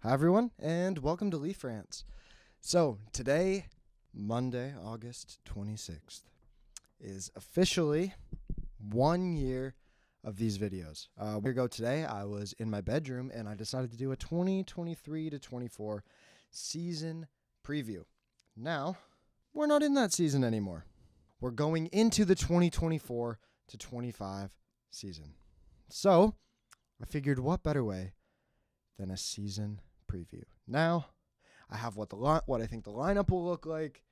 Hi, everyone, and welcome to Leaf Rants. So, today, Monday, August 26th, is officially 1 year of these videos. A year ago today, I was in my bedroom, and I decided to do a 2023 to 24 season preview. Now, we're not in that season anymore. We're going into the 2024 to 25 season. So, I figured what better way than a season preview. Now, I have what I think the lineup will look like,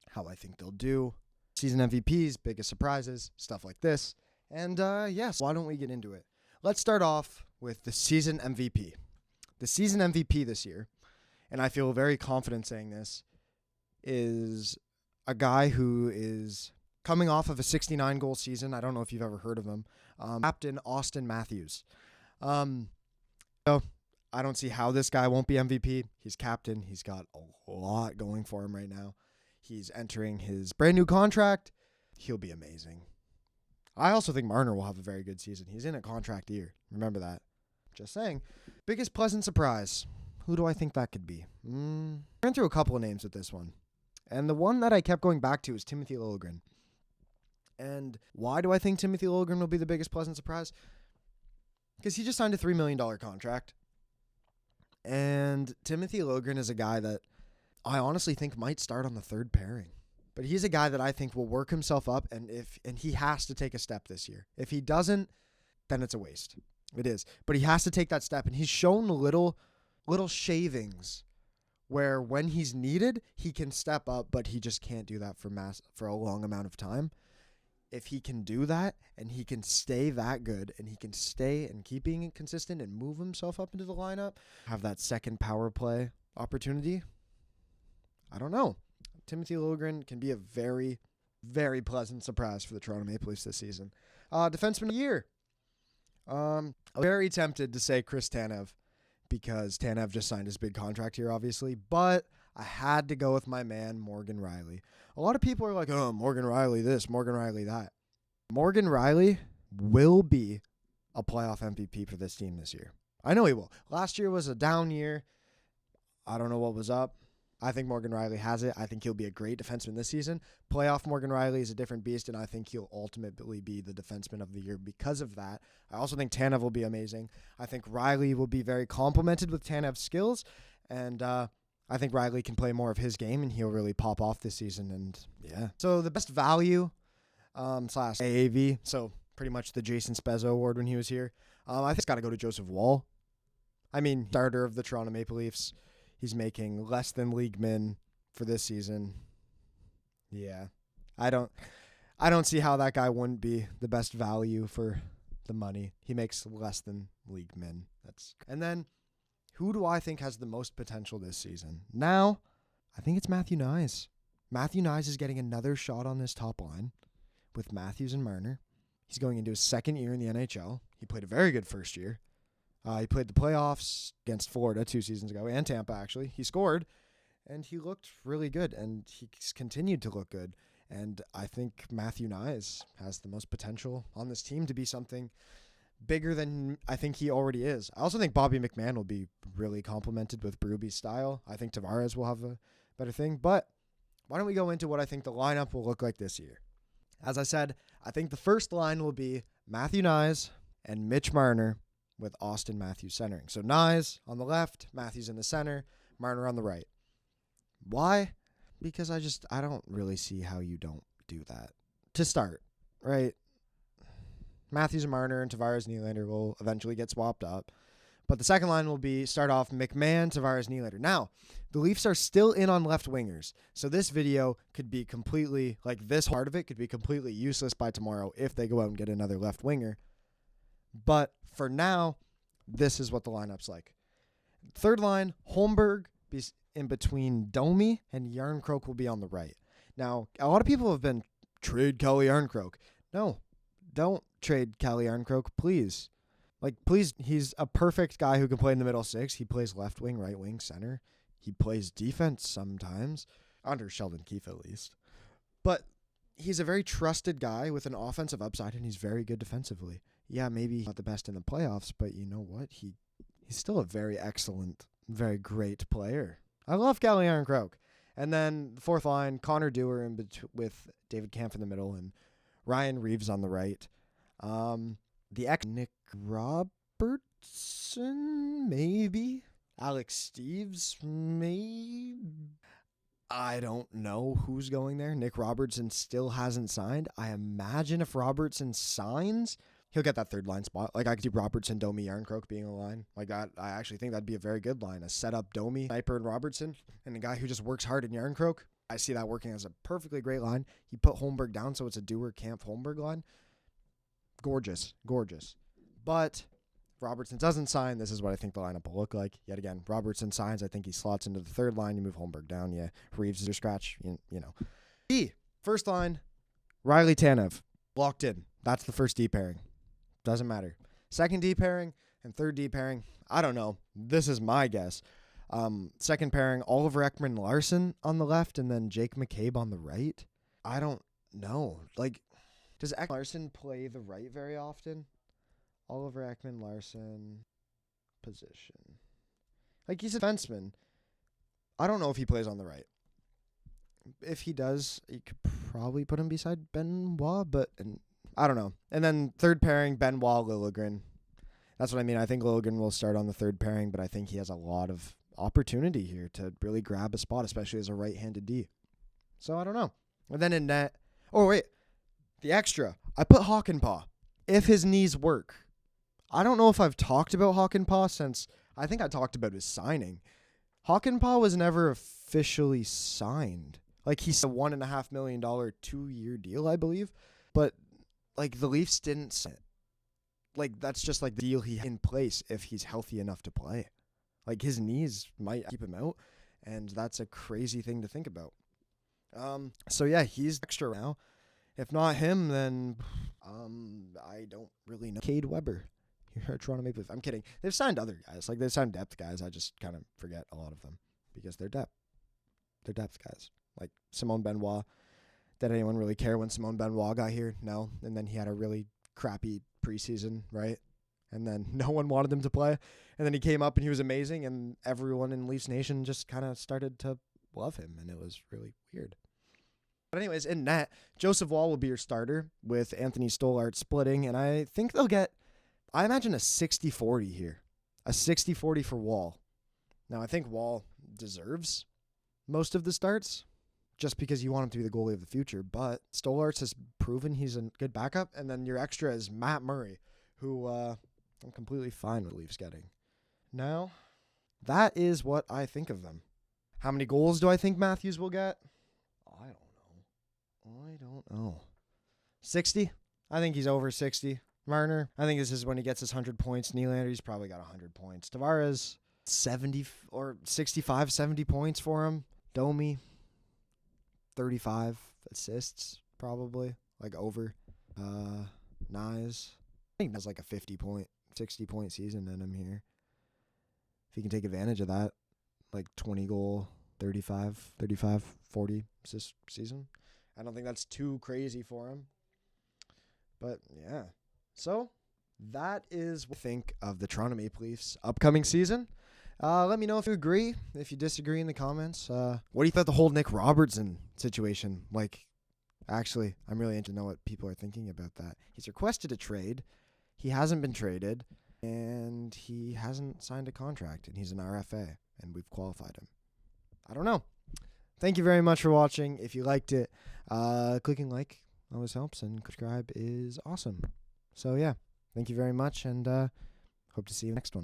how I think they'll do, season MVPs, biggest surprises, stuff like this. And yes, why don't we get into it? Let's start off with the season MVP. The season MVP this year, and I feel very confident saying this, is a guy who is coming off of a 69-goal season. I don't know if you've ever heard of him. Captain Austin Matthews. So I don't see how this guy won't be MVP. He's captain. He's got a lot going for him right now. He's entering his brand new contract. He'll be amazing. I also think Marner will have a very good season. He's in a contract year. Remember that. Just saying. Biggest pleasant surprise. Who do I think that could be? I ran through a couple of names with this one. And the one that I kept going back to is Timothy Liljegren. And why do I think Timothy Liljegren will be the biggest pleasant surprise? Because he just signed a $3 million contract. And Timothy Liljegren is a guy that I honestly think might start on the third pairing. But he's a guy that I think will work himself up, and he has to take a step this year. If he doesn't, then it's a waste. It is. But he has to take that step, and he's shown little shavings where when he's needed, he can step up, but he just can't do that for a long amount of time. If he can do that and he can stay that good and he can stay and keep being consistent and move himself up into the lineup, have that second power play opportunity, I don't know. Timothy Liljegren can be a very, very pleasant surprise for the Toronto Maple Leafs this season. Defenseman of the year. I'm very tempted to say Chris Tanev because Tanev just signed his big contract here, obviously, but I had to go with my man, Morgan Rielly. A lot of people are like, oh, Morgan Rielly this, Morgan Rielly that. Morgan Rielly will be a playoff MVP for this team this year. I know he will. Last year was a down year. I don't know what was up. I think Morgan Rielly has it. I think he'll be a great defenseman this season. Playoff Morgan Rielly is a different beast, and I think he'll ultimately be the defenseman of the year because of that. I also think Tanev will be amazing. I think Rielly will be very complemented with Tanev's skills, and I think Rielly can play more of his game, and he'll really pop off this season. And yeah. So the best value slash AAV, so pretty much the Jason Spezza award when he was here. I think it's got to go to Joseph Woll. I mean, starter of the Toronto Maple Leafs. He's making less than league min for this season. Yeah. I don't see how that guy wouldn't be the best value for the money. He makes less than league min. And then who do I think has the most potential this season? Now, I think it's Matthew Knies. Matthew Knies is getting another shot on this top line with Matthews and Marner. He's going into his second year in the NHL. He played a very good first year. He played the playoffs against Florida 2 seasons ago, and Tampa, actually. He scored, and he looked really good, and he's continued to look good. And I think Matthew Knies has the most potential on this team to be something bigger than I think he already is. I also think Bobby McMann will be really complimented with Berube's style. I think Tavares will have a better thing. But why don't we go into what I think the lineup will look like this year? As I said, I think the first line will be Matthew Knies and Mitch Marner with Austin Matthews centering. So Knies on the left, Matthews in the center, Marner on the right. Why? Because I don't really see how you don't do that. To start, right? Matthews and Marner and Tavares and Nylander will eventually get swapped up. But the second line will be start off McMahon, Tavares, Nylander. Now, the Leafs are still in on left wingers. So this video could be completely, like this part of it could be completely useless by tomorrow if they go out and get another left winger. But for now, this is what the lineup's like. Third line, Holmberg is in between Domi, and Yarncroke will be on the right. Now, a lot of people have been, trade Kelly Yarncroke. No, don't trade Kelly Yarncroke, please. Please, he's a perfect guy who can play in the middle six. He plays left wing, right wing, center. He plays defense sometimes, under Sheldon Keefe at least. But he's a very trusted guy with an offensive upside, and he's very good defensively. Yeah, maybe not the best in the playoffs, but you know what? He's still a very excellent very great player. I love Calle Yarncroke. And then the fourth line, Connor Dewar with David Kampf in the middle and Ryan Reeves on the right. Nick Robertson, maybe. Alex Steves, maybe. I don't know who's going there. Nick Robertson still hasn't signed. I imagine if Robertson signs, he'll get that third line spot. Like, I could see Robertson, Domi, Yarncroke being a line. Like that, I actually think that'd be a very good line. A set-up Domi, Sniper, and Robertson, and a guy who just works hard in Yarncroke. I see that working as a perfectly great line. He put Holmberg down, so it's a Dewar, Kampf, Holmberg line. Gorgeous. But Robertson doesn't sign. This is what I think the lineup will look like. Yet again, Robertson signs. I think he slots into the third line. You move Holmberg down. Yeah, Reeves is your scratch. You know. D, first line, Riley Tanev. Locked in. That's the first D pairing. Doesn't matter. Second D pairing and third D pairing, I don't know. This is my guess. Second pairing, Oliver Ekman-Larsson on the left and then Jake McCabe on the right. I don't know. Like, does Ekman-Larsson play the right very often? Oliver Ekman-Larsson position. Like, he's a defenseman. I don't know if he plays on the right. If he does, you could probably put him beside Benoit, but I don't know. And then third pairing, Benoit, Liljegren. That's what I mean. I think Liljegren will start on the third pairing, but I think he has a lot of opportunity here to really grab a spot, especially as a right-handed D. So I don't know. And then in net, the extra. I put Hakanpää. If his knees work. I don't know if I've talked about Hakanpää since I think I talked about his signing. Hakanpää was never officially signed. Like, he's a $1.5 million 2-year deal, I believe. But, like, the Leafs didn't sign it. Like, that's just, like, the deal he had in place if he's healthy enough to play. Like, his knees might keep him out, and that's a crazy thing to think about. So, yeah, he's extra now. If not him, then I don't really know. Cade Weber. You're Toronto Maple Leaf. I'm kidding. They've signed other guys. Like, they've signed depth guys. I just kind of forget a lot of them because they're depth. They're depth guys. Like Simone Benoit. Did anyone really care when Simone Benoit got here? No. And then he had a really crappy preseason, right? And then no one wanted him to play. And then he came up and he was amazing. And everyone in Leafs Nation just kind of started to love him. And it was really weird. But anyways, in net, Joseph Woll will be your starter with Anthony Stolarz splitting. And I think they'll get, I imagine, a 60-40 here. A 60-40 for Woll. Now, I think Woll deserves most of the starts just because you want him to be the goalie of the future. But Stolarz has proven he's a good backup. And then your extra is Matt Murray, who I'm completely fine with Leafs getting. Now, that is what I think of them. How many goals do I think Matthews will get? I don't know. 60? I think he's over 60. Marner, I think this is when he gets his 100 points. Nylander, he's probably got 100 points. Tavares, 70 or 65, 70 points for him. Domi, 35 assists, probably. Like, over. Nyes, I think that's like a 50-point, 60-point season in him here. If he can take advantage of that, like 20-goal, 35, 40 assist season. I don't think that's too crazy for him. But, yeah. So, that is what I think of the Toronto Maple Leafs upcoming season. Let me know if you agree, if you disagree in the comments. What do you think the whole Nick Robertson situation? Like, actually, I'm really interested to know what people are thinking about that. He's requested a trade. He hasn't been traded. And he hasn't signed a contract. And he's an RFA. And we've qualified him. I don't know. Thank you very much for watching. If you liked it, clicking like always helps, and subscribe is awesome. So, yeah, thank you very much, and hope to see you next one.